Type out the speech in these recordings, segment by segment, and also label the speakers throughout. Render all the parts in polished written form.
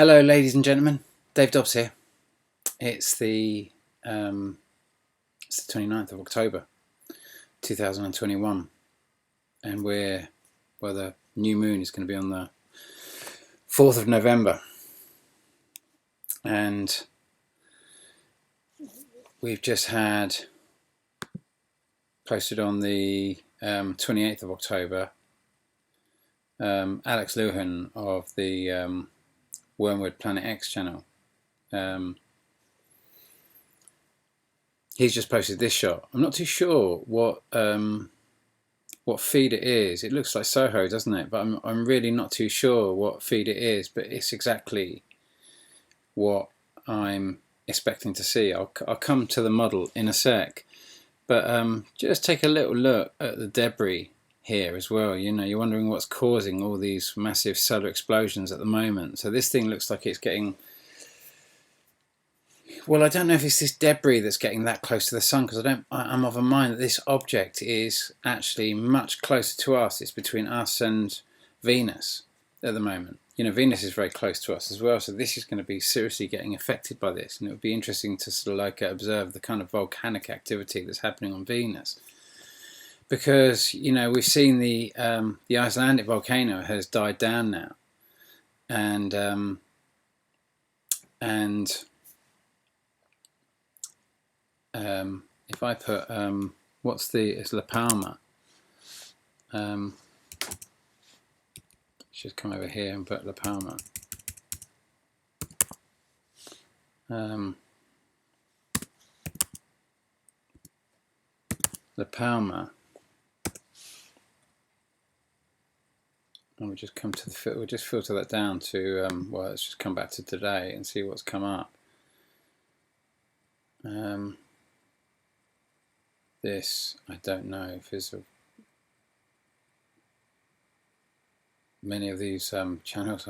Speaker 1: Hello, ladies and gentlemen. Dave Dobbs here. It's the 29th of October, 2021, and the new moon is going to be on the 4th of November, and we've just had posted on the 28th of October. Alex Luhan of the Wormwood Planet X channel. He's just posted this shot. I'm not too sure what feed it is. It looks like Soho, doesn't it? But I'm really not too sure what feed it is. But it's exactly what I'm expecting to see. I'll come to the model in a sec. But just take a little look at the debris here as well. You know, you're wondering what's causing all these massive solar explosions at the moment. So this thing looks like it's getting, well, I don't know if it's this debris that's getting that close to the sun, because I'm of a mind that this object is actually much closer to us. It's between us and Venus at the moment. You know, Venus is very close to us as well, so this is going to be seriously getting affected by this, and it would be interesting to sort of like observe the kind of volcanic activity that's happening on Venus. Because, you know, we've seen the Icelandic volcano has died down now, and if I put it's La Palma. Just come over here and put La Palma. La Palma. And we'll just come to we'll just filter that down to well, let's just come back to today and see what's come up. This, I don't know if there's many of these channels.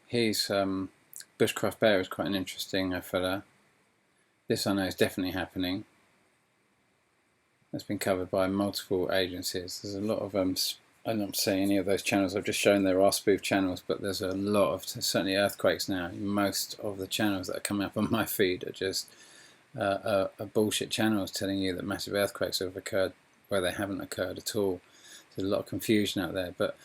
Speaker 1: He's Bushcraft Bear is quite an interesting fella. This I know is definitely happening. That's been covered by multiple agencies. There's a lot of I'm not saying any of those channels. I've just shown there are spoof channels, but there's a lot of certainly earthquakes now. Most of the channels that are coming up on my feed are just are bullshit channels telling you that massive earthquakes have occurred where they haven't occurred at all. There's a lot of confusion out there. But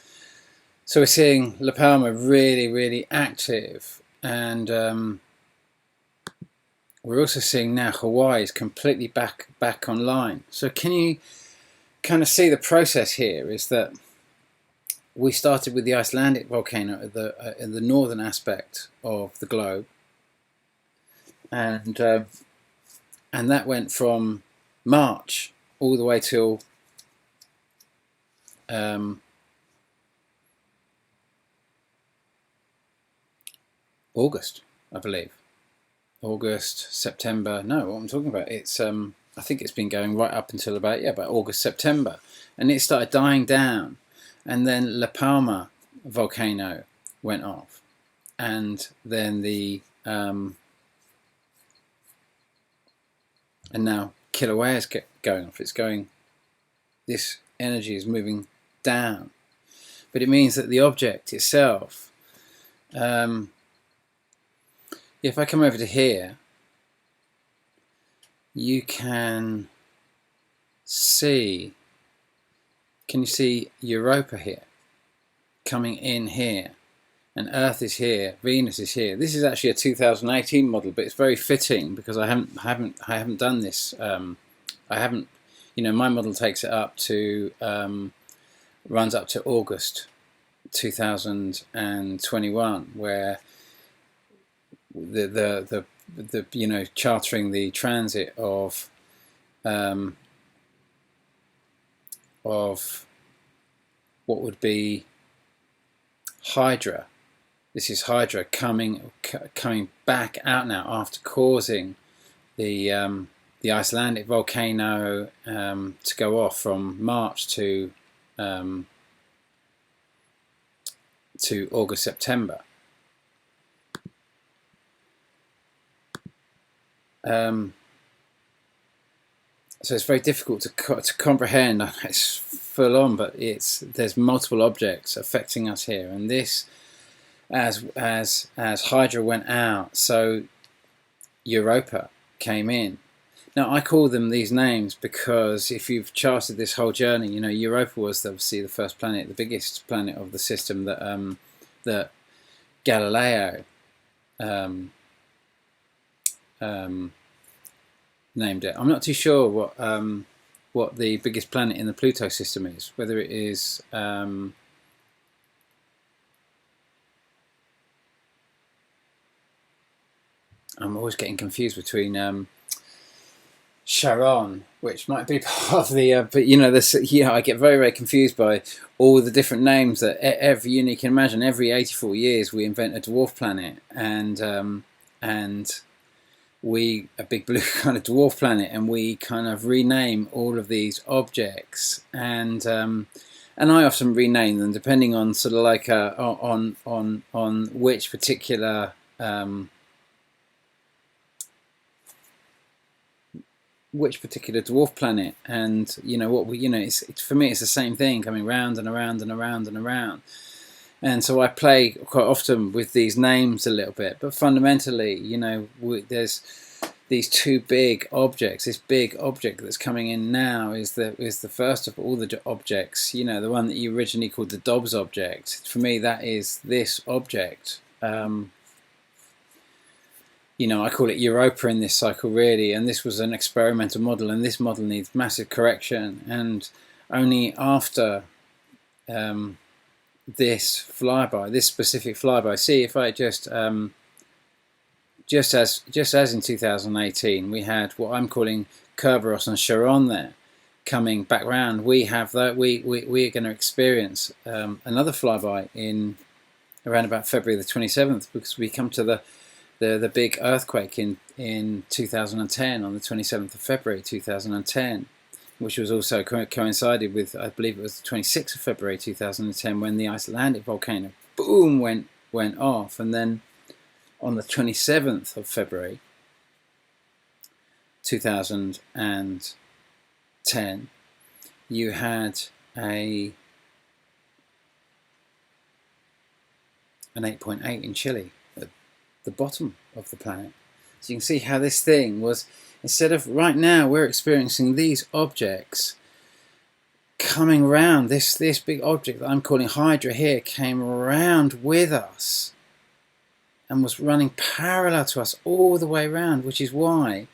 Speaker 1: so we're seeing La Palma really, really active, and we're also seeing now Hawaii is completely back online. So can you kind of see the process here? Is that we started with the Icelandic volcano in the northern aspect of the globe, and that went from March all the way till August, I believe. August, September. No, what I'm talking about, it's I think it's been going right up until about August, September, and it started dying down, and then La Palma volcano went off, and then and now Kilauea is going off. It's going. This energy is moving down, but it means that the object itself. If I come over to here, you can see, you see Europa here, coming in here, and Earth is here, Venus is here. This is actually a 2018 model, but it's very fitting because I haven't done this. I haven't, you know, my model takes it up to runs up to August 2021, where the you know, chartering the transit of what would be Hydra. This is Hydra coming back out now after causing the Icelandic volcano to go off from March to August, September. So it's very difficult to comprehend. It's full on, but there's multiple objects affecting us here, and this, as Hydra went out, so Europa came in. Now I call them these names because if you've charted this whole journey, you know Europa was obviously the first planet, the biggest planet of the system that Galileo named it. I'm not too sure what the biggest planet in the Pluto system is. Whether it is I'm always getting confused between Charon, which might be part of the, but you know, I get very confused by all the different names that every you can imagine. Every 84 years we invent a dwarf planet, and a big blue kind of dwarf planet, and we kind of rename all of these objects, and I often rename them depending on sort of like on which particular dwarf planet, and you know what it's for me it's the same thing coming round and around and around and around. And so I play quite often with these names a little bit, but fundamentally, you know, there's these two big objects. This big object that's coming in now is the first of all the objects. You know, the one that you originally called the Dobbs object. For me, that is this object. You know, I call it Europa in this cycle, really, and this was an experimental model, and this model needs massive correction. And only after this specific flyby. See, if I just as in 2018, we had what I'm calling Kerberos and Charon there coming back round. We have that. We're going to experience another flyby in around about February the 27th, because we come to the big earthquake in 2010 on the 27th of February 2010. Which was also coincided with, I believe it was the 26th of February 2010, when the Icelandic volcano, boom, went off. And then on the 27th of February 2010, you had an 8.8 in Chile at the bottom of the planet. So you can see how this thing was, instead of right now we're experiencing these objects coming round, this big object that I'm calling Hydra here came around with us and was running parallel to us all the way around, which is why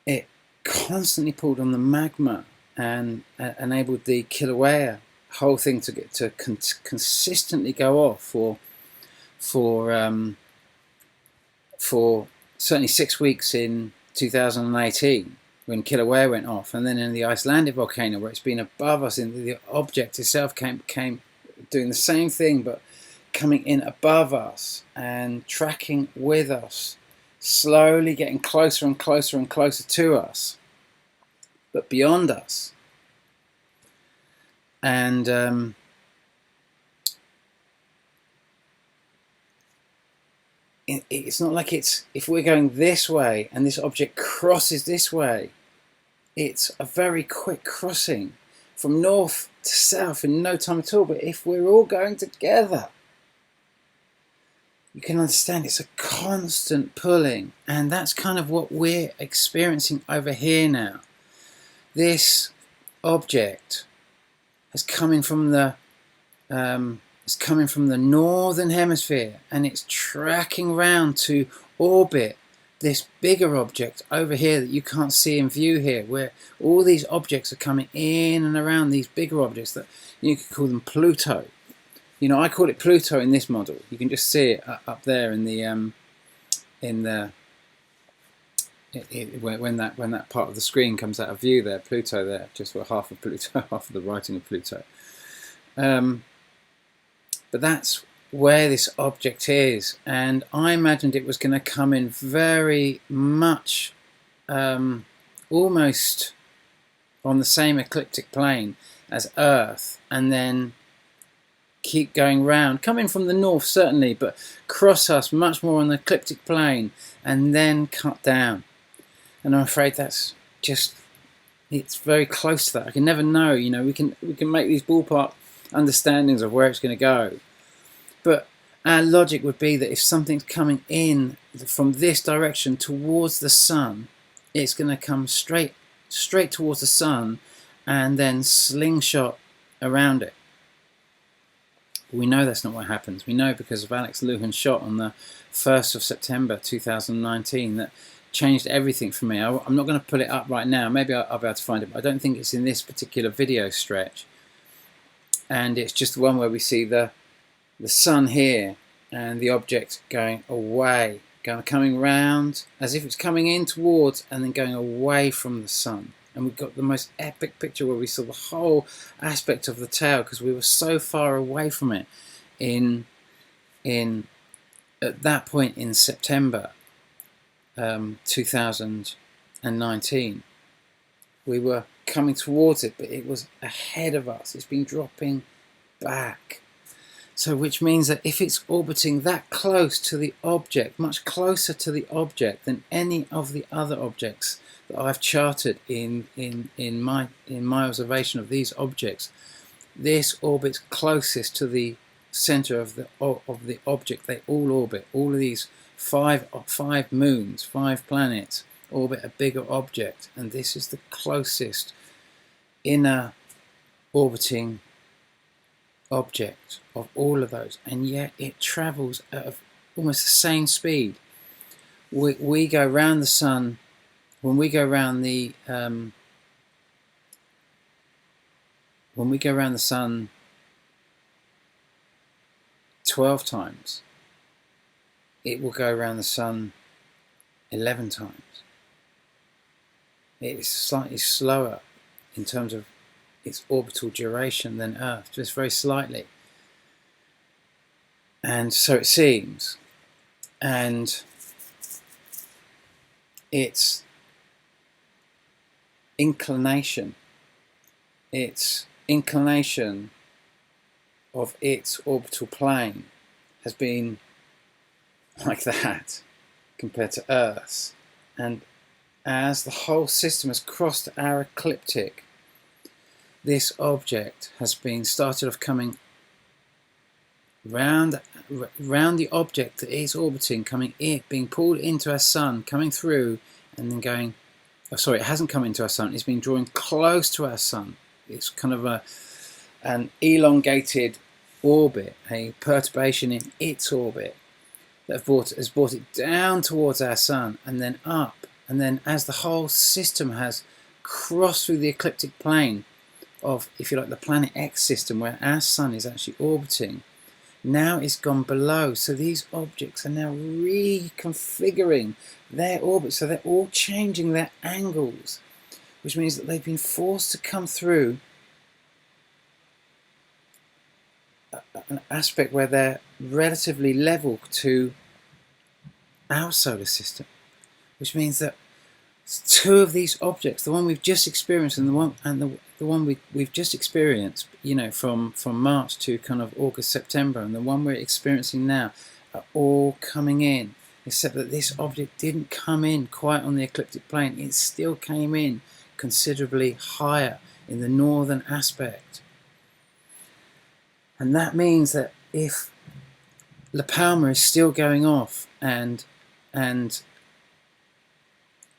Speaker 1: it constantly pulled on the magma and enabled the Kilauea whole thing to get to consistently go off for certainly 6 weeks in 2018 when Kilauea went off, and then in the Icelandic volcano where it's been above us, and the object itself came doing the same thing but coming in above us and tracking with us, slowly getting closer and closer and closer to us, but beyond us. And it's not like if we're going this way and this object crosses this way, it's a very quick crossing from north to south in no time at all. But if we're all going together, you can understand it's a constant pulling, and that's kind of what we're experiencing over here now. This object is coming from the northern hemisphere, and it's tracking round to orbit this bigger object over here that you can't see in view here, where all these objects are coming in and around these bigger objects that you could call them Pluto. You know, I call it Pluto in this model. You can just see it up there in the when that part of the screen comes out of view there, Pluto there, just for half of Pluto, half of the writing of Pluto. But that's where this object is, and I imagined it was going to come in very much almost on the same ecliptic plane as Earth, and then keep going round, coming from the north certainly, but cross us much more on the ecliptic plane and then cut down. And I'm afraid that's just, it's very close to that. I can never know. You know, we can make these ballpark understandings of where it's going to go, but our logic would be that if something's coming in from this direction towards the sun, it's going to come straight towards the sun and then slingshot around it. We know that's not what happens. We know because of Alex Luhan's shot on the 1st of September 2019 that changed everything for me. I'm not going to put it up right now. Maybe I'll be able to find it, but I don't think it's in this particular video stretch. And it's just the one where we see the sun here and the object going away, coming round as if it's coming in towards and then going away from the sun. And we've got the most epic picture where we saw the whole aspect of the tail because we were so far away from it at that point in September 2019. We were coming towards it, but it was ahead of us. It's been dropping back. So which means that if it's orbiting that close to the object, much closer to the object than any of the other objects that I've charted in my observation of these objects, this orbits closest to the center of the object. They all orbit. All of these five moons, 5 planets orbit a bigger object, and this is the closest inner orbiting object of all of those, and yet it travels at almost the same speed. We go around the sun. When we go around the sun 12 times, it will go around the sun 11 times. It is slightly slower in terms of its orbital duration than Earth, just very slightly. And so it seems. And its inclination of its orbital plane has been like that compared to Earth's. And as the whole system has crossed our ecliptic, this object has been started off coming round the object that it's orbiting, being pulled into our sun, coming through, and then going. Oh, sorry, it hasn't come into our sun. It's been drawing close to our sun. It's kind of an elongated orbit, a perturbation in its orbit that has brought it down towards our sun and then up. And then as the whole system has crossed through the ecliptic plane of, if you like, the planet X system where our sun is actually orbiting, now it's gone below. So these objects are now reconfiguring their orbit. So they're all changing their angles, which means that they've been forced to come through an aspect where they're relatively level to our solar system, which means that two of these objects, the one we've just experienced and the one we've just experienced, you know, from March to kind of August, September, and the one we're experiencing now, are all coming in, except that this object didn't come in quite on the ecliptic plane. It still came in considerably higher in the northern aspect. And that means that if La Palma is still going off and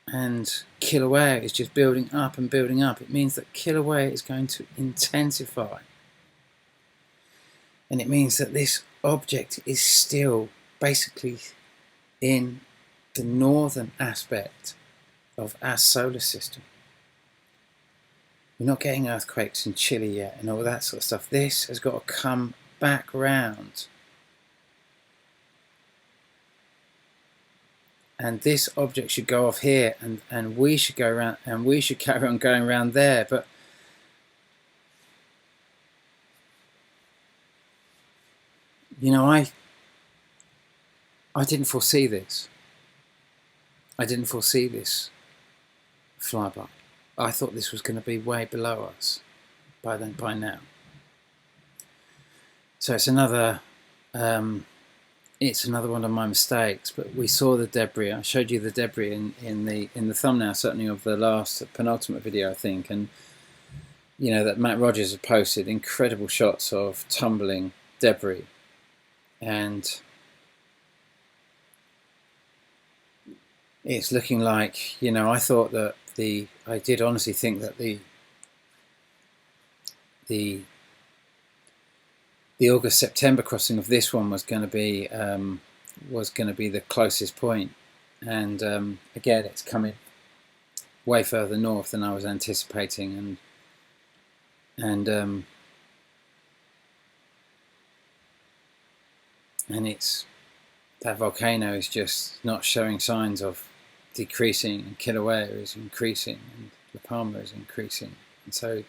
Speaker 1: Kilauea is just building up and building up, it means that Kilauea is going to intensify. And it means that this object is still basically in the northern aspect of our solar system. We're not getting earthquakes in Chile yet and all that sort of stuff. This has got to come back round. And this object should go off here, and we should go around, and we should carry on going around there. But you know, I didn't foresee this. I didn't foresee this flyby. I thought this was going to be way below us by now. So it's another it's another one of my mistakes, but we saw the debris. I showed you the debris in the thumbnail, certainly of the last penultimate video, I think, and you know that Matt Rogers had posted incredible shots of tumbling debris, and it's looking like, you know, I thought that I did honestly think that the August-September crossing of this one was going to be the closest point, and again, it's coming way further north than I was anticipating, and it's that volcano is just not showing signs of decreasing, and Kilauea is increasing, and La Palma is increasing, and so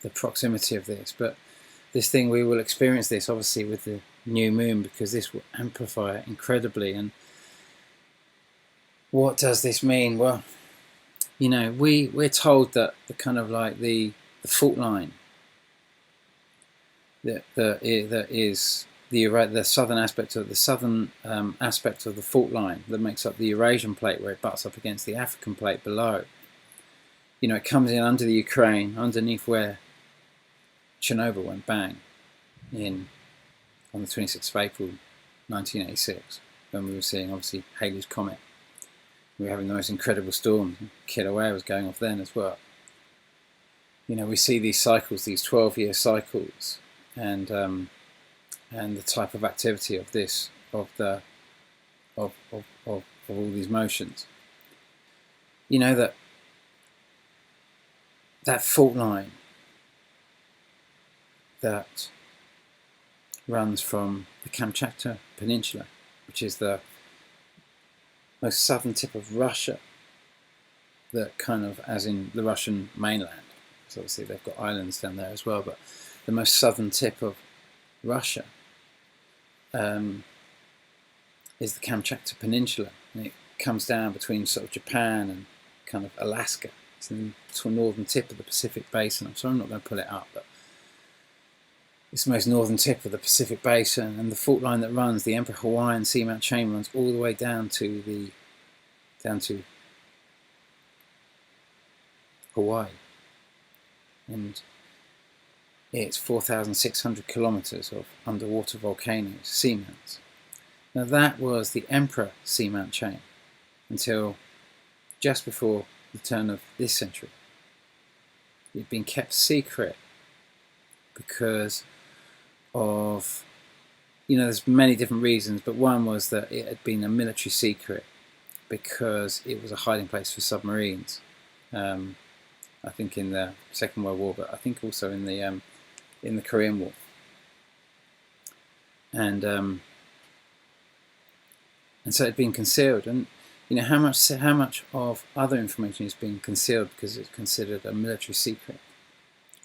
Speaker 1: the proximity of this, but this thing, we will experience this obviously with the new moon, because this will amplify it incredibly. And what does this mean? Well, you know, we're told that the kind of like the fault line that is the southern aspect of the fault line that makes up the Eurasian plate, where it butts up against the African plate below. You know, it comes in under the Ukraine, underneath where Chernobyl went bang on the 26th of April 1986, when we were seeing obviously Halley's Comet. We were having the most incredible storm. Kilauea was going off then as well. You know, we see these cycles, these 12-year cycles, and the type of activity of this, of all these motions. You know, that fault line that runs from the Kamchatka Peninsula, which is the most southern tip of Russia, that kind of, as in the Russian mainland, so obviously they've got islands down there as well, but the most southern tip of Russia is the Kamchatka Peninsula, and it comes down between sort of Japan and kind of Alaska. It's the northern tip of the Pacific Basin. I'm sorry, I'm not going to pull it up, but it's the most northern tip of the Pacific Basin, and the fault line that runs, the Emperor Hawaiian Seamount Chain, runs all the way down to Hawaii, and it's 4,600 kilometers of underwater volcanoes, seamounts. Now that was the Emperor Seamount Chain until just before the turn of this century. It had been kept secret because of, you know, there's many different reasons, but one was that it had been a military secret because it was a hiding place for submarines. I think in the Second World War, but I think also in the Korean War. And so it had been concealed, and you know how much of other information is being concealed because it's considered a military secret,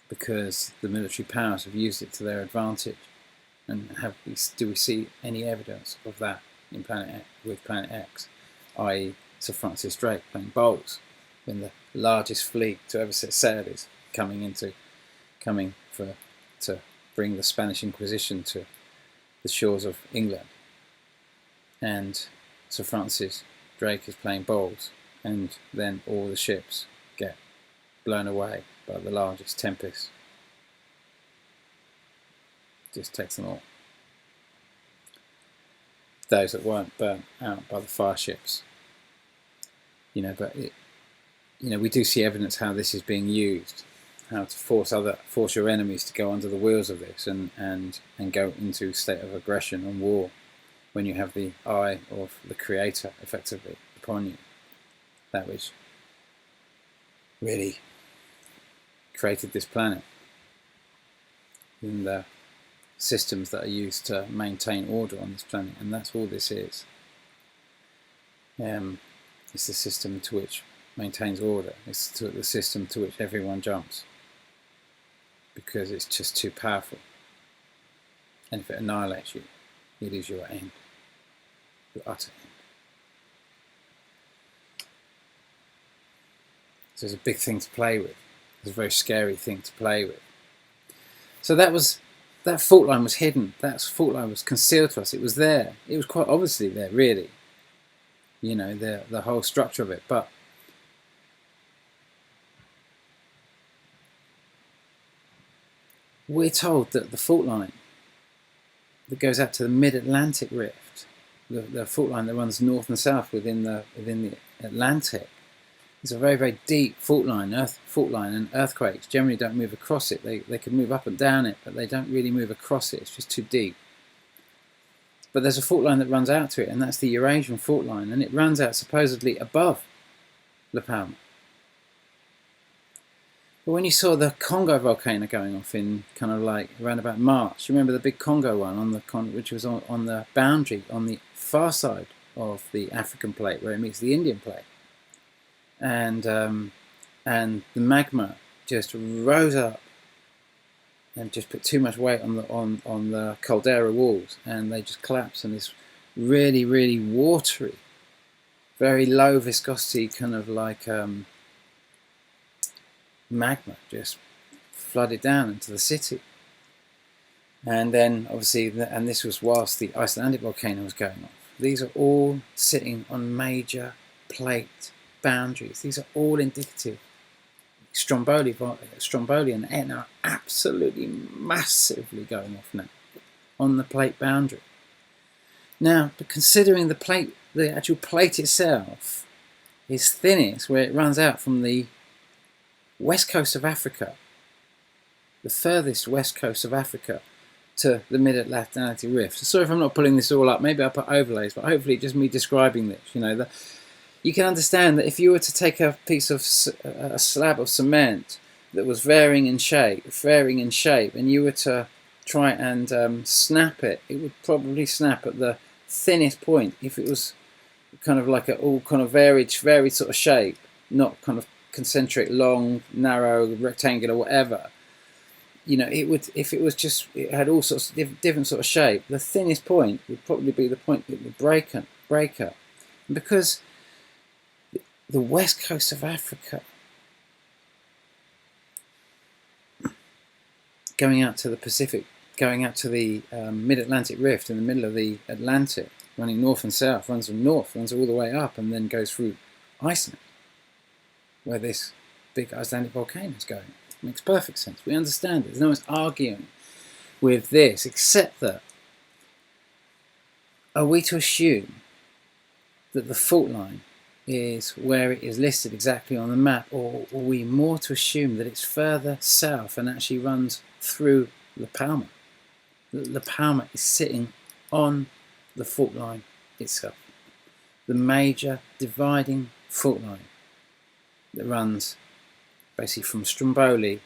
Speaker 1: because the military powers have used it to their advantage. And do we see any evidence of that in Planet X, i.e. Sir Francis Drake playing bowls when the largest fleet to ever set sail is coming to bring the Spanish Inquisition to the shores of England, and Sir Francis Drake is playing bowls, and then all the ships get blown away by the largest tempest. Just takes them all. Those that weren't burnt out by the fire ships. You know, but we do see evidence how this is being used, how to force your enemies to go under the wheels of this and go into a state of aggression and war when you have the eye of the Creator effectively upon you. That which really created this planet and the systems that are used to maintain order on this planet, and that's all this is. It's the system to which maintains order. It's the system to which everyone jumps because it's just too powerful. And if it annihilates you, it is your end, your utter end. So it's a big thing to play with. It's a very scary thing to play with. So that was that fault line was hidden. That fault line was concealed to us. It was there. It was quite obviously there, really. You know, the whole structure of it. But we're told that the fault line that goes out to the mid-Atlantic rift, the fault line that runs north and south within the Atlantic, is a very, very deep fault line, and earthquakes generally don't move across it. They can move up and down it, but they don't really move across it. It's just too deep. But there's a fault line that runs out to it, and that's the Eurasian fault line, and it runs out supposedly above La Palma. But when you saw the Congo volcano going off in kind of like around about March, you remember the big Congo one on the which was on the boundary on the far side of the African plate where it meets the Indian plate, and the magma just rose up and just put too much weight on the caldera walls, and they just collapsed, and this really, really watery, very low viscosity kind of like magma just flooded down into the city. And then obviously, and this was whilst the Icelandic volcano was going off. These are all sitting on major plate boundaries. These are all indicative. Stromboli and Etna are absolutely massively going off now on the plate boundary. Now, but considering the actual plate itself is thinnest where it runs out from the west coast of Africa, the furthest west coast of Africa, to the mid-Atlantic rift. Sorry if I'm not pulling this all up. Maybe I'll put overlays, but hopefully just me describing this. You know, you can understand that if you were to take a piece of a slab of cement that was varying in shape, and you were to try and snap it, it would probably snap at the thinnest point if it was kind of like all kind of varied sort of shape, not kind of concentric, long, narrow, rectangular, whatever. You know, it would, if it was just, it had all sorts of different sort of shape, the thinnest point would probably be the point that would break up. And because the west coast of Africa, going out to the Pacific, going out to the mid-Atlantic rift in the middle of the Atlantic, running north and south, runs from north, runs all the way up, and then goes through Iceland, where this big Icelandic volcano is going. It makes perfect sense. We understand it. There's no one's arguing with this, except that, are we to assume that the fault line is where it is listed exactly on the map, or are we more to assume that it's further south and actually runs through La Palma? La Palma is sitting on the fault line itself, the major dividing fault line that runs basically from Stromboli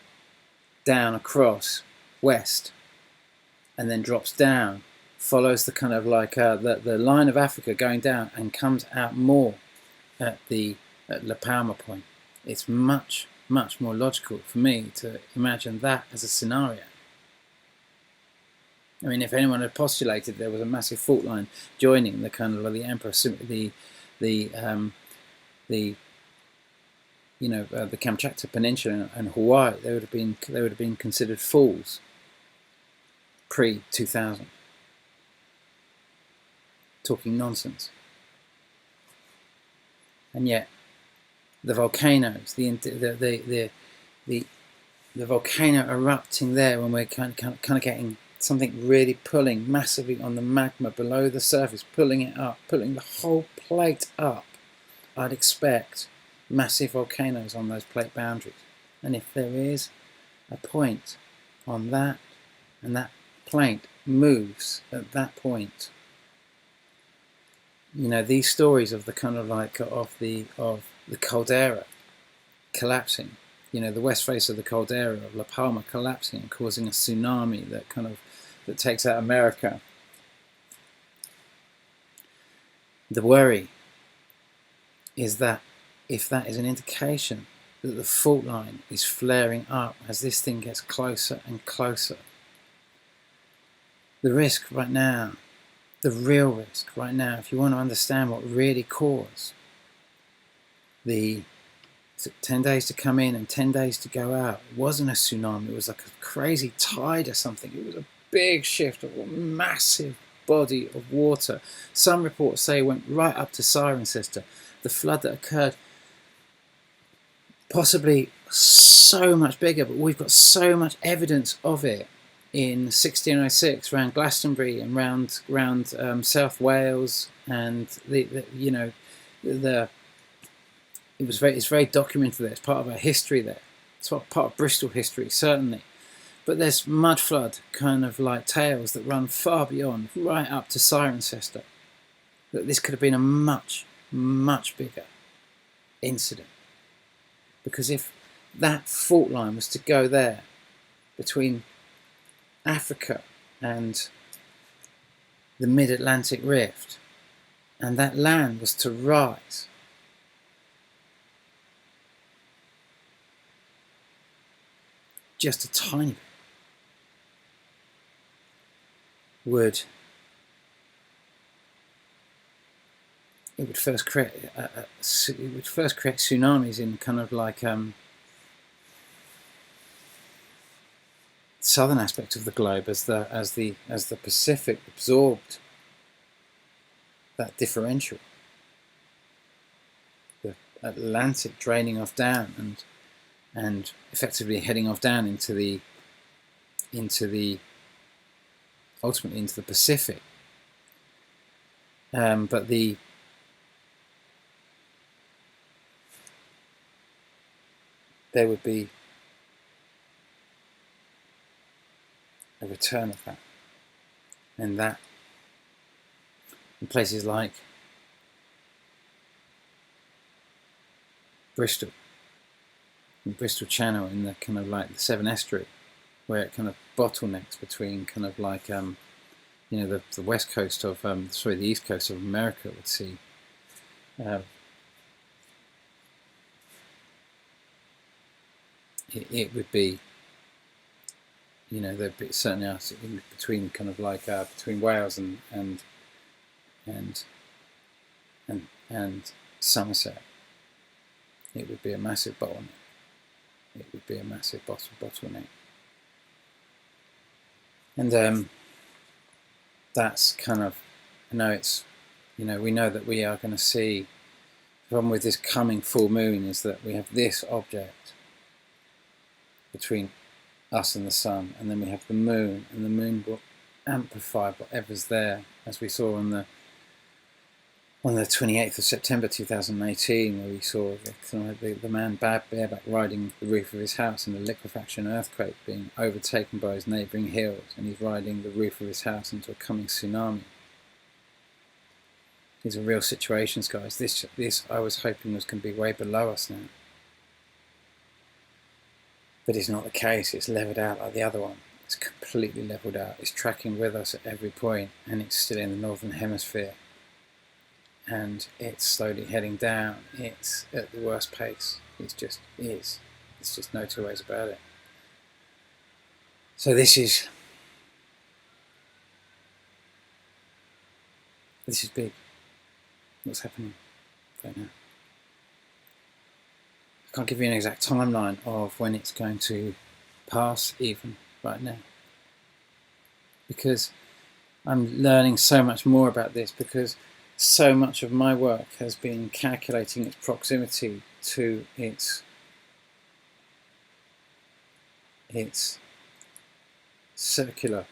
Speaker 1: down across west and then drops down, follows the kind of like the line of Africa going down and comes out more at La Palma point. It's much, much more logical for me to imagine that as a scenario. I mean, if anyone had postulated there was a massive fault line joining the kind of like the Emperor, the Kamchatka Peninsula and Hawaii, they would have been considered fools pre-2000, talking nonsense. And yet, the volcanoes, the volcano erupting there, when we're kind of getting something really pulling massively on the magma below the surface, pulling it up, pulling the whole plate up, I'd expect massive volcanoes on those plate boundaries. And if there is a point on that, and that plate moves at that point, you know, these stories of the kind of like of the caldera collapsing, you know, the west face of the caldera of La Palma collapsing and causing a tsunami that takes out America. The worry is that if that is an indication that the fault line is flaring up as this thing gets closer and closer, the risk right now, the real risk right now, if you want to understand what really caused the 10 days to come in and 10 days to go out, it wasn't a tsunami, it was like a crazy tide or something. It was a big shift of a massive body of water. Some reports say it went right up to Cirencester. The flood that occurred, possibly so much bigger, but we've got so much evidence of it in 1606 around Glastonbury and round South Wales, and it's very documented there. It's part of our history there. It's part of Bristol history, certainly. But there's mud flood kind of like tales that run far beyond, right up to Cirencester. That this could have been a much, much bigger incident. Because if that fault line was to go there between Africa and the mid-Atlantic rift, and that land was to rise, just a tiny bit, would first create tsunamis in kind of like southern aspect of the globe, as the Pacific absorbed that differential, the Atlantic draining off down and effectively heading off down into the ultimately into the Pacific. But there would be a return of that, and that in places like Bristol, in Bristol Channel, in the kind of like the Severn Estuary, where it kind of bottlenecks between kind of like the west coast of the east coast of America would see it would be, there'd be certainly in between kind of like between Wales and Somerset, it would be a massive bottleneck. It would be a massive bottleneck. And that's kind of, we know that we are going to see, the problem with this coming full moon is that we have this object between us and the sun, and then we have the moon, and the moon will amplify whatever's there, as we saw on the 28th of September 2018, where we saw the man bareback riding the roof of his house in a liquefaction earthquake, being overtaken by his neighbouring hills, and he's riding the roof of his house into a coming tsunami. These are real situations, guys. This I was hoping was going to be way below us now. But it's not the case. It's leveled out like the other one. It's completely leveled out. It's tracking with us at every point, and it's still in the northern hemisphere. And it's slowly heading down. It's at the worst pace. It just is. There's just no two ways about it. So this is big. What's happening right now? I can't give you an exact timeline of when it's going to pass even right now, because I'm learning so much more about this, because so much of my work has been calculating its proximity to its circular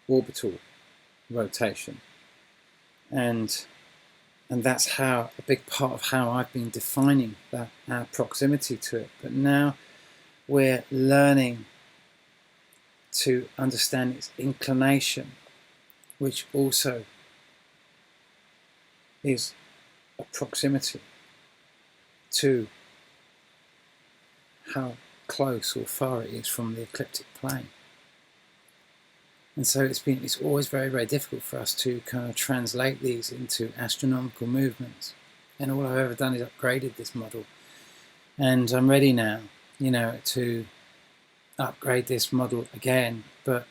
Speaker 1: orbital rotation, and that's how a big part of how I've been defining our proximity to it. But now we're learning to understand its inclination, which also is a proximity to how close or far it is from the ecliptic plane. And so it's always very, very difficult for us to kind of translate these into astronomical movements. And all I've ever done is upgraded this model. And I'm ready now, to upgrade this model again. But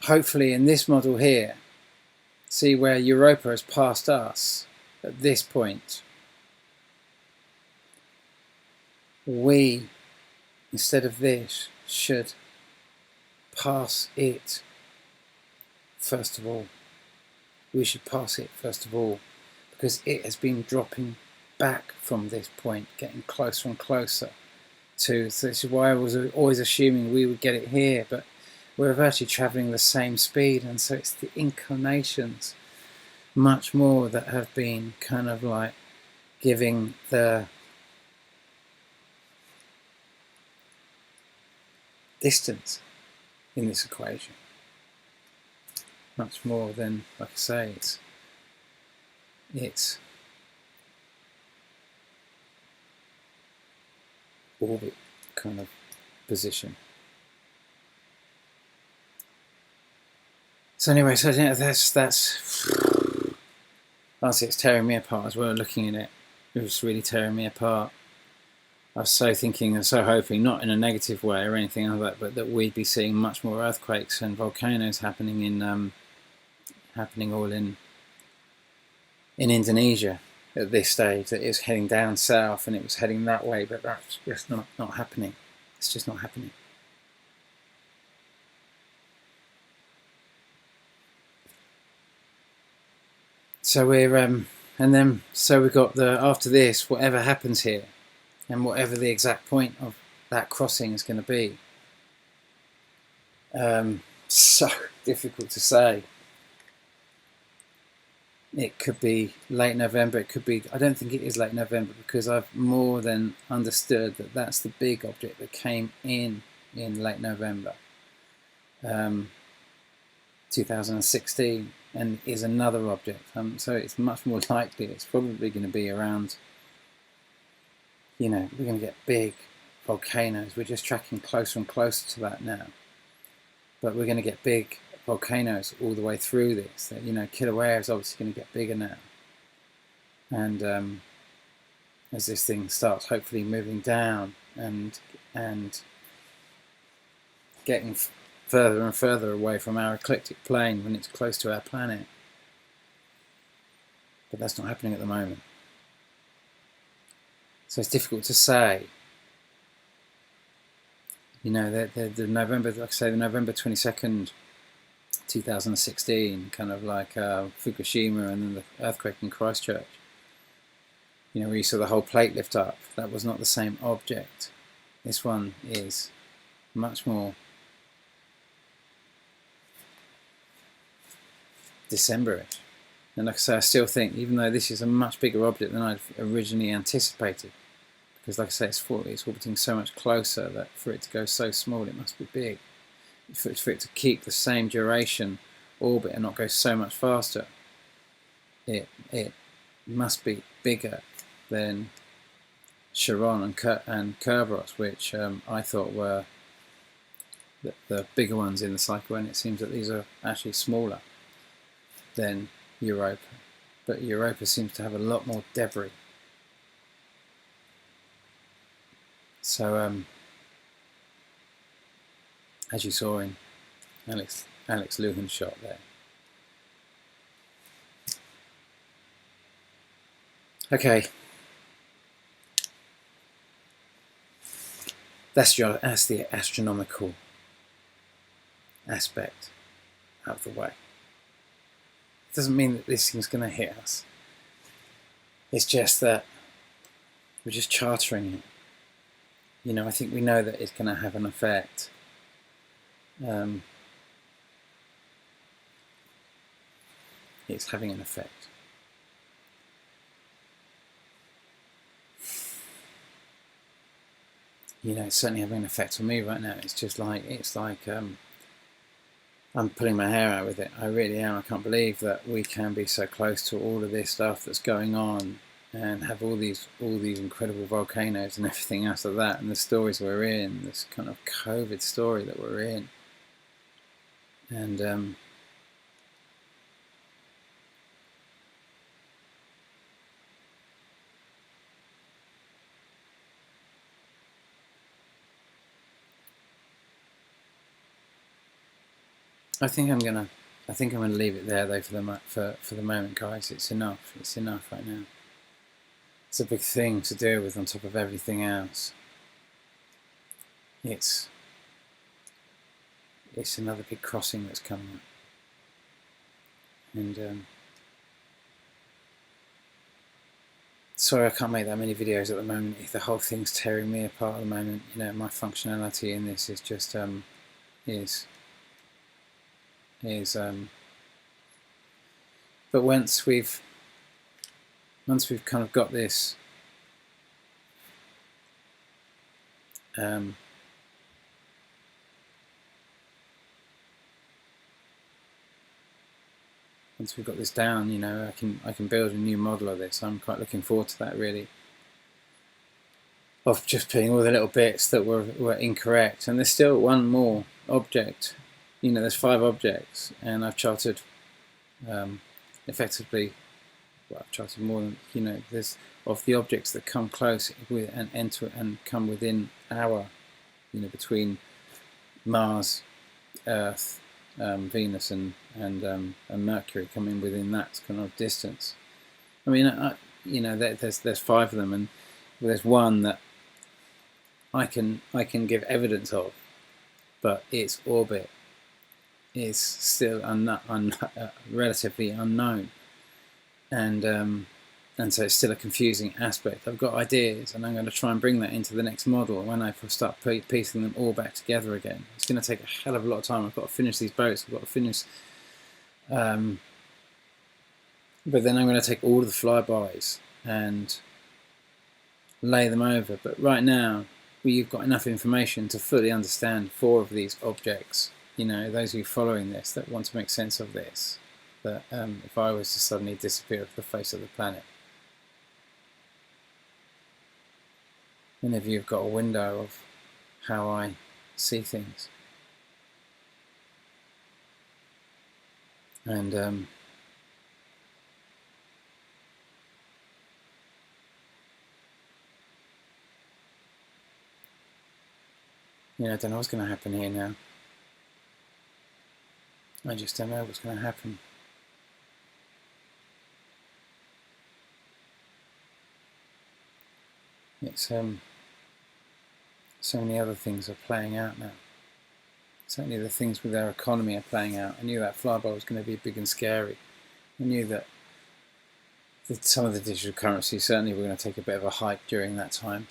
Speaker 1: hopefully in this model here, see where Europa has passed us at this point. we, instead of this, should pass it first of all. We should pass it first of all, because it has been dropping back from this point, getting closer and closer to. So this is why I was always assuming we would get it here, but we're actually travelling the same speed, and so it's the inclinations much more that have been kind of like giving the distance in this equation. Much more than, like I say, it's orbit kind of position. So anyway, so that's honestly, it's tearing me apart as well. Looking at it, it was really tearing me apart. I was so thinking and so hoping, not in a negative way or anything like that, but that we'd be seeing much more earthquakes and volcanoes happening all in Indonesia at this stage. That it was heading down south and it was heading that way, but that's just not happening. It's just not happening. So we're and then so we've got after this, whatever happens here, and whatever the exact point of that crossing is going to be. So difficult to say. It could be late November, it could be, I don't think it is late November, because I've more than understood that that's the big object that came in late November 2016, and is another object. So it's much more likely it's probably going to be around, we're going to get big volcanoes. We're just tracking closer and closer to that now. But we're going to get big volcanoes all the way through this. Kilauea is obviously going to get bigger now. And as this thing starts hopefully moving down and getting further and further away from our ecliptic plane when it's close to our planet. But that's not happening at the moment. So it's difficult to say. The November, like I say, the November 22nd, 2016, kind of like Fukushima, and then the earthquake in Christchurch. Where you saw the whole plate lift up. That was not the same object. This one is much more December-ish. And like I say, I still think, even though this is a much bigger object than I'd originally anticipated, because like I say, it's orbiting so much closer that for it to go so small, it must be big. For it to keep the same duration orbit and not go so much faster, it must be bigger than Charon and Kerberos, which I thought were the bigger ones in the cycle, and it seems that these are actually smaller than Europa. But Europa seems to have a lot more debris. So as you saw in Alex Luhan's shot there. Okay, that's the astronomical aspect out of the way. It doesn't mean that this thing's going to hit us. It's just that we're just chartering it. I think we know that it's going to have an effect. It's having an effect. It's certainly having an effect on me right now. It's like I'm pulling my hair out with it. I really am. I can't believe that we can be so close to all of this stuff that's going on, and have all these incredible volcanoes and everything else like that, and the stories we're in, this kind of COVID story that we're in. And I think I'm gonna leave it there though for the moment, guys. It's enough. It's enough right now. It's a big thing to deal with on top of everything else. it's another big crossing that's coming up. And sorry I can't make that many videos at the moment. The whole thing's tearing me apart at the moment. You know, my functionality in this is just but once we've kind of got this once we've got this down, you know, I can build a new model of this. I'm quite looking forward to that, really, of just putting all the little bits that were incorrect. And there's still one more object. You know, there's 5 objects, and I've charted effectively. Well, I've charted more than, you know, there's of the objects that come close with and enter and come within our, you know, between Mars, Earth, Venus and Mercury, coming within that kind of distance. I mean, you know, there's 5 of them, and there's one that I can give evidence of, but its orbit is still relatively unknown, and so it's still a confusing aspect. I've got ideas, and I'm going to try and bring that into the next model when I start piecing them all back together again. It's going to take a hell of a lot of time. I've got to finish these boats. I've got to finish, but then I'm going to take all of the flybys and lay them over. But right now, you've got enough information to fully understand 4 of these objects. You know, those of you following this that want to make sense of this, that if I was to suddenly disappear off the face of the planet, many of you have got a window of how I see things. And you know, I don't know what's going to happen here now. I just don't know what's going to happen. It's so many other things are playing out now. Certainly the things with our economy are playing out. I knew that flyby was going to be big and scary. I knew that some of the digital currencies certainly were going to take a bit of a hike during that time.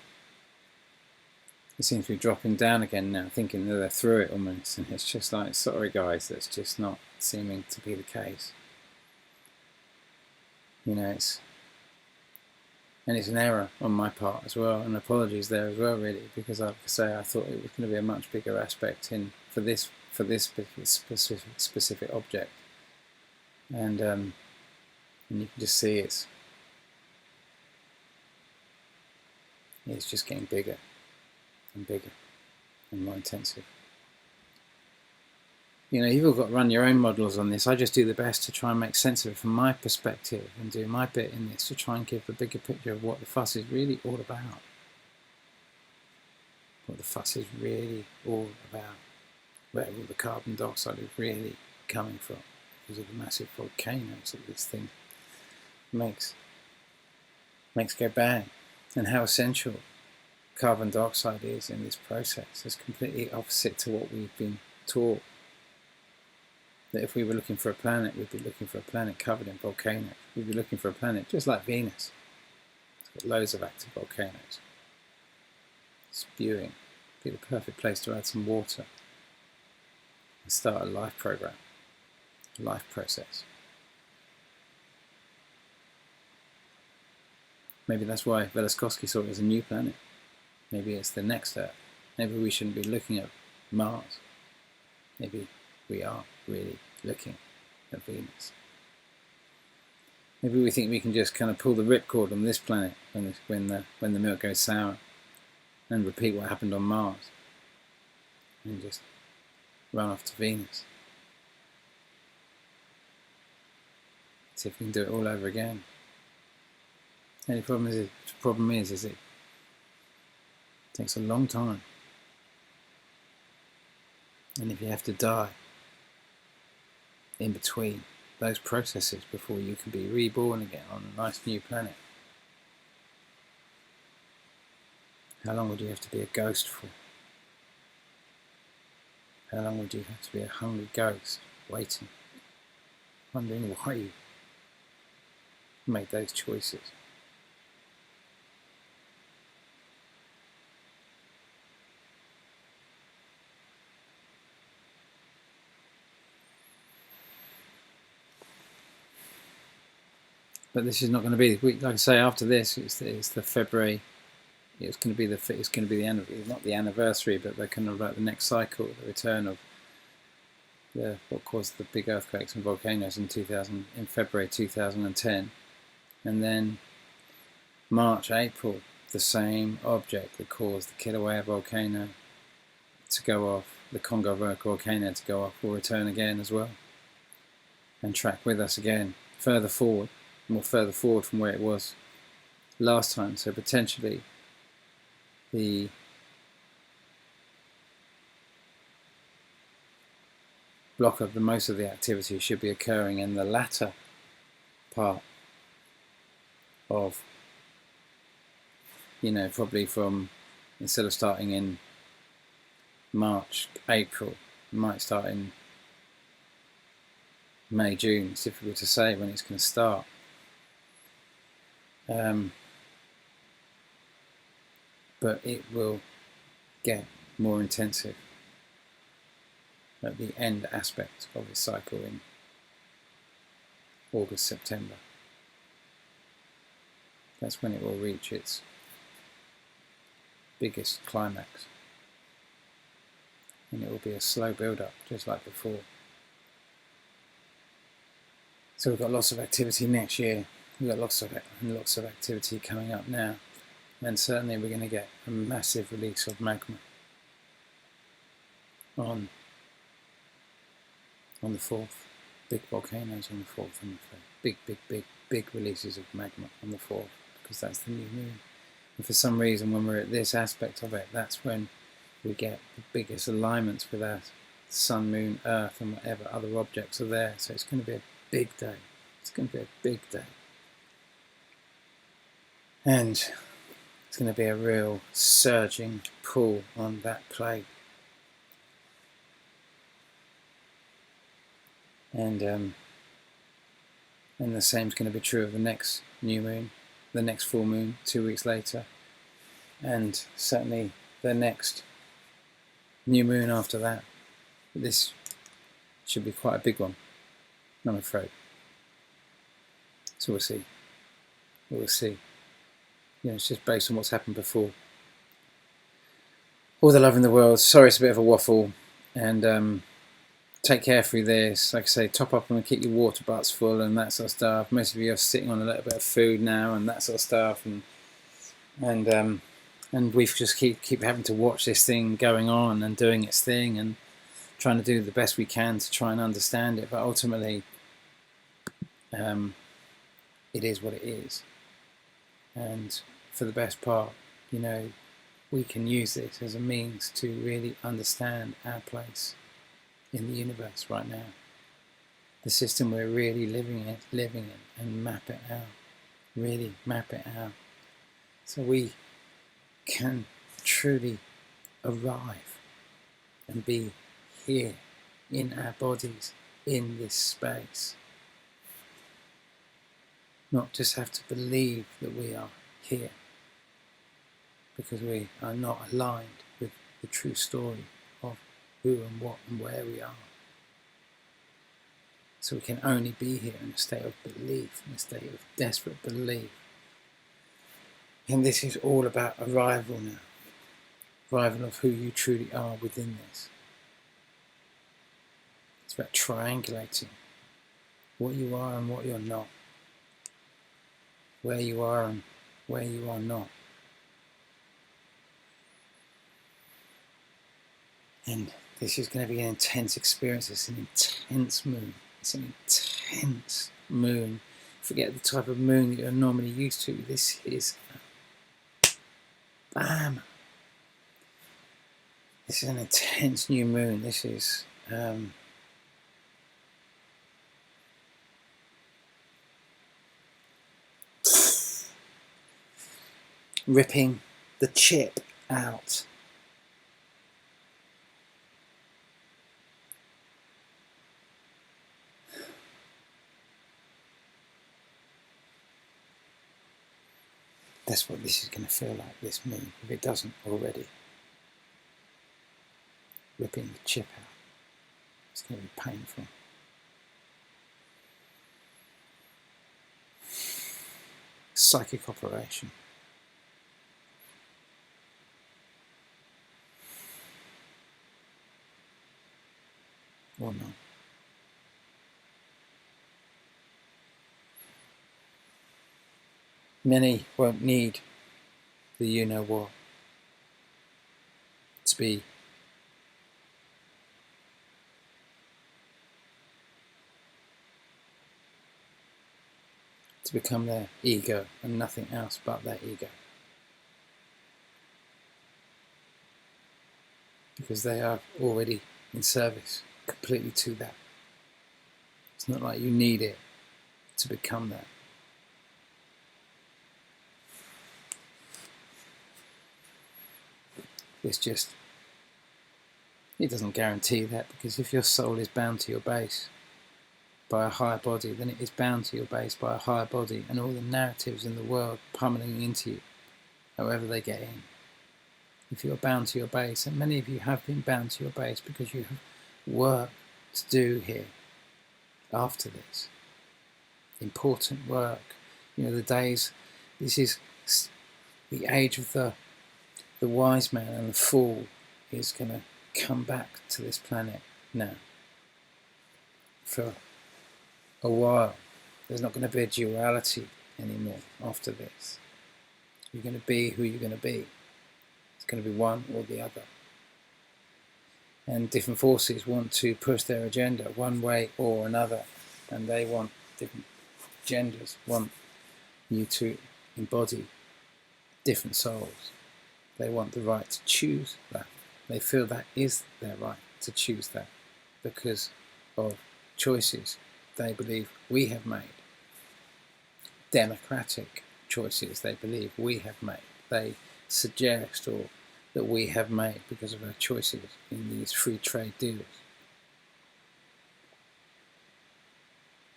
Speaker 1: It seems to be dropping down again now, thinking that they're through it almost, and it's just like, sorry guys, that's just not seeming to be the case. You know, it's an error on my part as well, and apologies there as well, really, because like I say, I thought it was going to be a much bigger aspect for this specific object, and you can just see it's just getting bigger and bigger and more intensive. You know, you've all got to run your own models on this. I just do the best to try and make sense of it from my perspective and do my bit in this to try and give the bigger picture of what the fuss is really all about. What the fuss is really all about. Where all the carbon dioxide is really coming from because of the massive volcanoes that this thing makes go bang, and how essential carbon dioxide is in this process. It's completely opposite to what we've been taught. That if we were looking for a planet, we'd be looking for a planet covered in volcanoes. We'd be looking for a planet just like Venus. It's got loads of active volcanoes. Spewing. Be the perfect place to add some water and start a life program, a life process. Maybe that's why Velikovsky saw it as a new planet. Maybe it's the next Earth. Maybe we shouldn't be looking at Mars. Maybe we are really looking at Venus. Maybe we think we can just kind of pull the ripcord on this planet when the milk goes sour, and repeat what happened on Mars, and just run off to Venus. See if we can do it all over again. The only problem is it takes a long time, and if you have to die in between those processes before you can be reborn again on a nice new planet, how long would you have to be a ghost for? How long would you have to be a hungry ghost, waiting, wondering why you made those choices? But this is not going to be, like I say, after this, it's the February. It's going to be not the anniversary, but the kind of like the next cycle, the return of what caused the big earthquakes and volcanoes in February 2010, and then March, April, the same object that caused the Kilauea volcano to go off, the Congo volcano to go off, will return again as well, and track with us again, further forward from where it was last time. So potentially the block of most of the activity should be occurring in the latter part of, probably from, instead of starting in March, April, it might start in May, June. It's difficult to say when it's going to start. But it will get more intensive at the end aspect of the cycle in August, September. That's when it will reach its biggest climax. And it will be a slow build-up, just like before. So we've got lots of activity next year. We've got lots of activity coming up now. And certainly we're going to get a massive release of magma on the 4th. Big volcanoes on the 4th and the 3rd. Big releases of magma on the 4th, because that's the new moon. And for some reason, when we're at this aspect of it, that's when we get the biggest alignments with our sun, moon, earth, and whatever other objects are there. So it's going to be a big day. It's going to be a big day. And it's going to be a real surging pull on that plate. And the same is going to be true of the next new moon, the next full moon 2 weeks later, and certainly the next new moon after that. This should be quite a big one, I'm afraid. So we'll see. We'll see. It's just based on what's happened before. All the love in the world. Sorry, it's a bit of a waffle, and take care through this. Like I say, top up and keep your water butts full and that sort of stuff. Most of you are sitting on a little bit of food now and that sort of stuff, and we just keep having to watch this thing going on and doing its thing and trying to do the best we can to try and understand it. But ultimately, it is what it is. And for the best part, we can use this as a means to really understand our place in the universe right now. The system we're really living in, and map it out. Really map it out. So we can truly arrive and be here in our bodies, in this space. Not just have to believe that we are here, because we are not aligned with the true story of who and what and where we are. So we can only be here in a state of belief, in a state of desperate belief. And this is all about arrival now. Arrival of who you truly are within this. It's about triangulating what you are and what you're not. Where you are and where you are not. And this is going to be an intense experience. It's an intense moon. It's an intense moon. Forget the type of moon that you're normally used to. This is bam. This is an intense new moon. This is ripping the chip out That's what this is going to feel like, this moon, if it doesn't already. Ripping the chip out. It's going to be painful. Psychic operation. Or not. Many won't need the you-know-what to become their ego and nothing else but their ego. Because they are already in service completely to that. It's not like you need it to become that. It's just, it doesn't guarantee that, because if your soul is bound to your base by a higher body, then it is bound to your base by a higher body, and all the narratives in the world pummeling into you, however they get in. If you're bound to your base, and many of you have been bound to your base because you have work to do here after this. Important work. You know, the days, this is the age of the wise man and the fool is going to come back to this planet now. For a while, there's not going to be a duality anymore after this. You're going to be who you're going to be. It's going to be one or the other. And different forces want to push their agenda one way or another. And they want, different genders want you to embody different souls. They want the right to choose that. They feel that is their right to choose that because of choices they believe we have made. Democratic choices they believe we have made. They suggest or that we have made because of our choices in these free trade deals.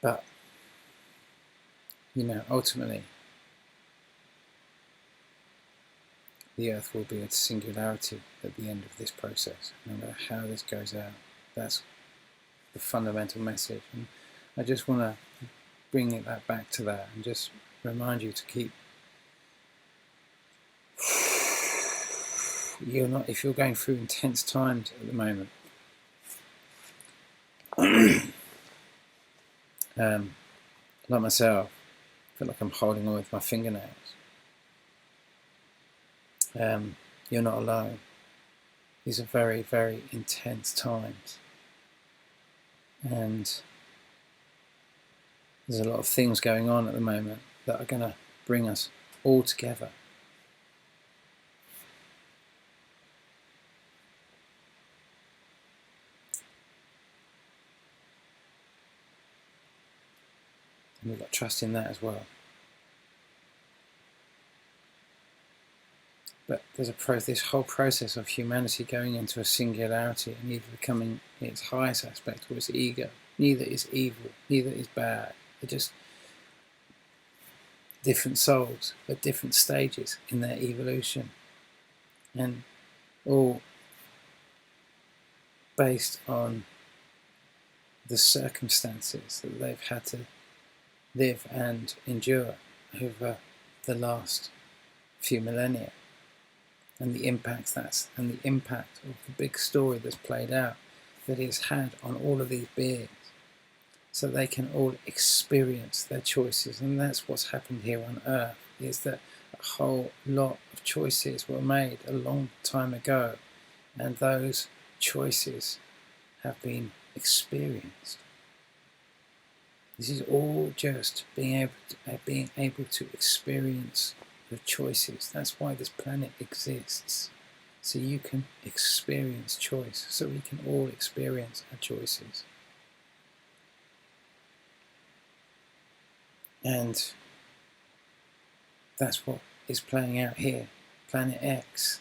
Speaker 1: But, you know, ultimately, the Earth will be at singularity at the end of this process, no matter how this goes out. That's the fundamental message. And I just want to bring that back to that and just remind you to keep. If you're going through intense times at the moment, like myself, I feel like I'm holding on with my fingernails. You're not alone. These are very, very intense times. And there's a lot of things going on at the moment that are going to bring us all together. And we've got trust in that as well. But there's this whole process of humanity going into a singularity and either becoming its highest aspect or its ego. Neither is evil, neither is bad. They're just different souls at different stages in their evolution. And all based on the circumstances that they've had to live and endure over the last few millennia. And the impact of the big story that's played out that it's had on all of these beings, so they can all experience their choices. And that's what's happened here on Earth, is that a whole lot of choices were made a long time ago, and those choices have been experienced. This is all just being able to experience your choices. That's why this planet exists. So you can experience choice. So we can all experience our choices. And that's what is playing out here. Planet X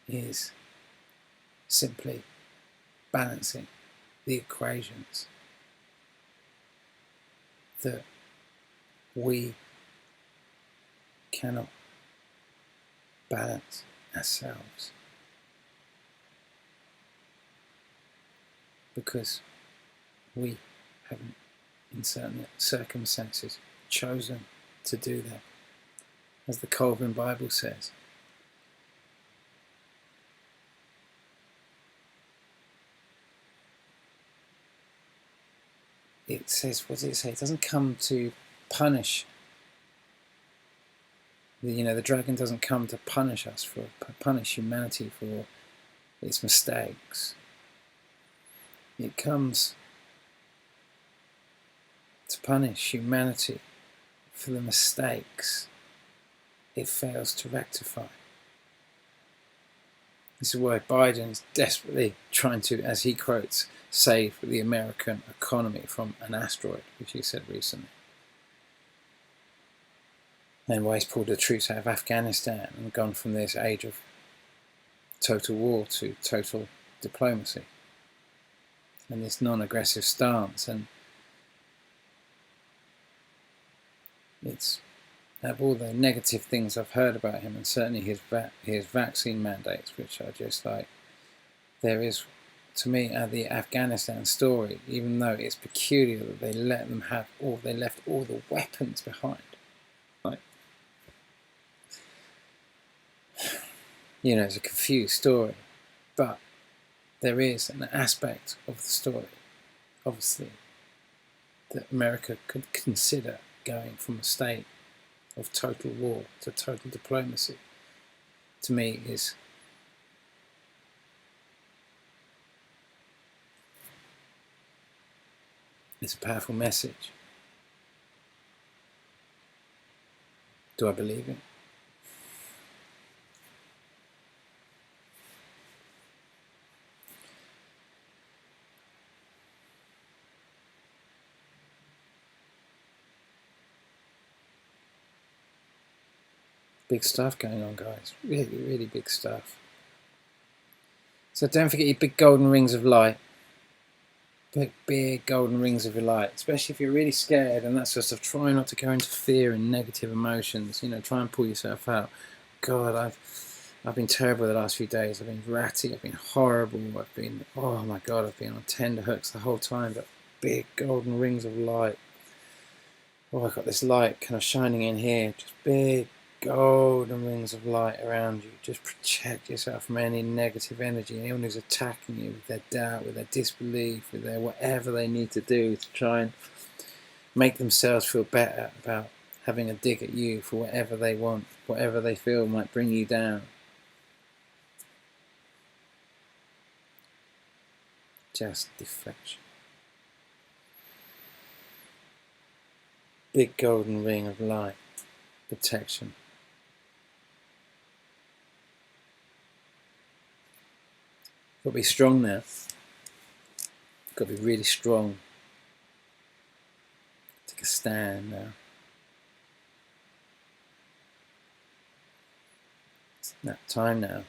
Speaker 1: is simply balancing the equations that we cannot balance ourselves because we haven't, in certain circumstances, chosen to do that. As the Calvin Bible says, it says, what does it say? It doesn't come to punish. The dragon doesn't come to punish us, punish humanity for its mistakes. It comes to punish humanity for the mistakes it fails to rectify. This is why Biden is desperately trying to, as he quotes, save the American economy from an asteroid, which he said recently. And why he's pulled the troops out of Afghanistan and gone from this age of total war to total diplomacy and this non-aggressive stance. And it's, out of all the negative things I've heard about him, and certainly his vaccine mandates, which are just like, there is, to me, the Afghanistan story, even though it's peculiar that they let them have they left all the weapons behind. Like, it's a confused story, but there is an aspect of the story, obviously, that America could consider going from a state of total war to total diplomacy. To me, it's a powerful message. Do I believe it? Big stuff going on, guys. Really, really big stuff. So don't forget your big golden rings of light. Big golden rings of your light. Especially if you're really scared and that sort of stuff. Try not to go into fear and negative emotions. Try and pull yourself out. God, I've been terrible the last few days. I've been ratty. I've been horrible. Oh my God, I've been on tender hooks the whole time. But big golden rings of light. Oh, I've got this light kind of shining in here. Just big golden rings of light around you. Just protect yourself from any negative energy. Anyone who's attacking you with their doubt, with their disbelief, with their whatever they need to do to try and make themselves feel better about having a dig at you for whatever they want, whatever they feel might bring you down. Just deflection. Big golden ring of light. Protection. Got to be strong now. Got to be really strong. Take a stand now. It's that time now.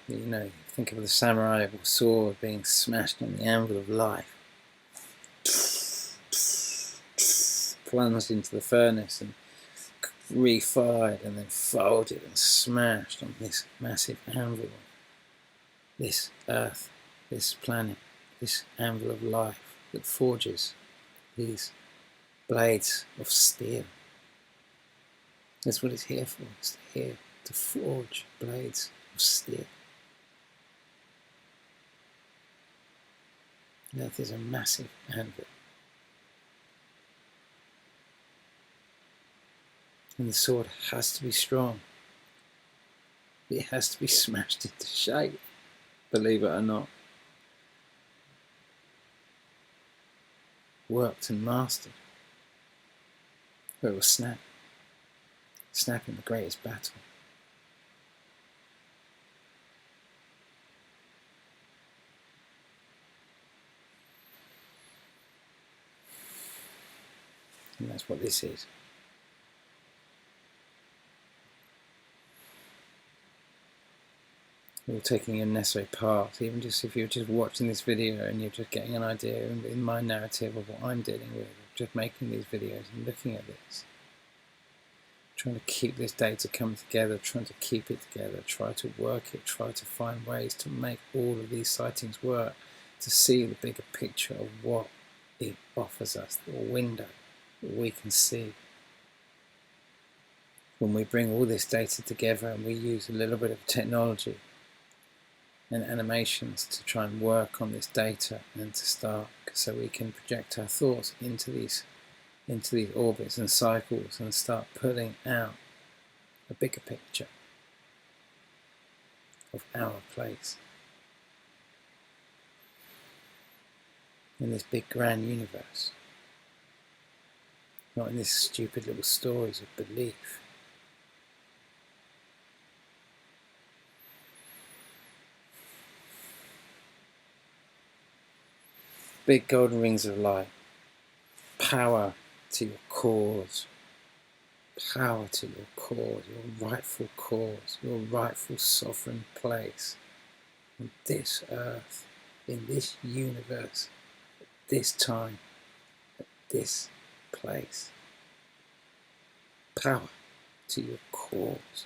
Speaker 1: Think of the samurai sword being smashed on the anvil of life. Plunged into the furnace and refired and then folded and smashed on this massive anvil. This earth, this planet, this anvil of life that forges these blades of steel. That's what it's here for. It's here to forge blades of steel. The earth is a massive anvil. And the sword has to be strong. It has to be smashed into shape, believe it or not. Worked and mastered. Or it will snap. Snap in the greatest battle. And that's what this is. You're taking a necessary part, even just if you're just watching this video and you're just getting an idea in my narrative of what I'm dealing with, just making these videos and looking at this. trying to keep this data come together, trying to keep it together, try to work it, try to find ways to make all of these sightings work, to see the bigger picture of what it offers us, the window that we can see. When we bring all this data together and we use a little bit of technology and animations to try and work on this data and to start, so we can project our thoughts into these orbits and cycles and start putting out a bigger picture of our place in this big grand universe, not in these stupid little stories of belief. Big golden rings of light, power to your cause, power to your cause, your rightful sovereign place on this earth, in this universe, at this time, at this place. Power to your cause.